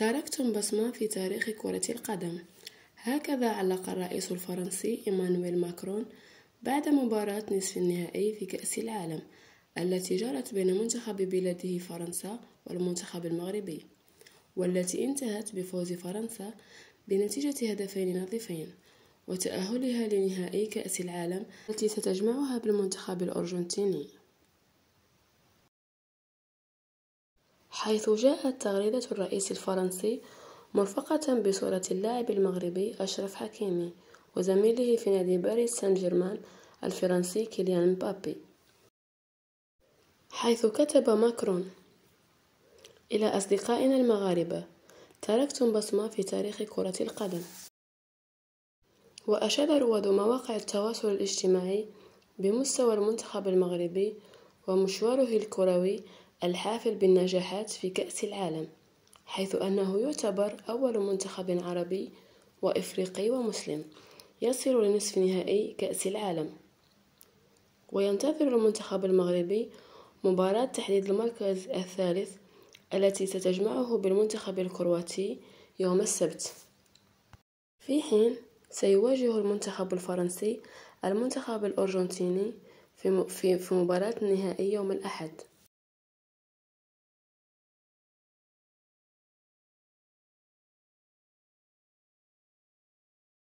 تركتم بصمة في تاريخ كرة القدم. هكذا علق الرئيس الفرنسي إيمانويل ماكرون بعد مباراة نصف النهائي في كأس العالم التي جرت بين منتخب بلاده فرنسا والمنتخب المغربي، والتي انتهت بفوز فرنسا بنتيجة 2-0 وتأهلها لنهائي كأس العالم التي ستجمعها بالمنتخب الأرجنتيني. حيث جاءت تغريدة الرئيس الفرنسي مرفقة بصورة اللاعب المغربي أشرف حكيمي وزميله في نادي باريس سان جيرمان الفرنسي كيليان مبابي، حيث كتب ماكرون: إلى أصدقائنا المغاربة، تركتم بصمة في تاريخ كرة القدم. وأشاد رواد مواقع التواصل الاجتماعي بمستوى المنتخب المغربي ومشواره الكروي الحافل بالنجاحات في كأس العالم، حيث أنه يعتبر أول منتخب عربي وإفريقي ومسلم يصل لنصف نهائي كأس العالم. وينتظر المنتخب المغربي مباراة تحديد المركز الثالث التي ستجمعه بالمنتخب الكرواتي يوم السبت، في حين سيواجه المنتخب الفرنسي المنتخب الأرجنتيني في مباراة النهائي يوم الأحد.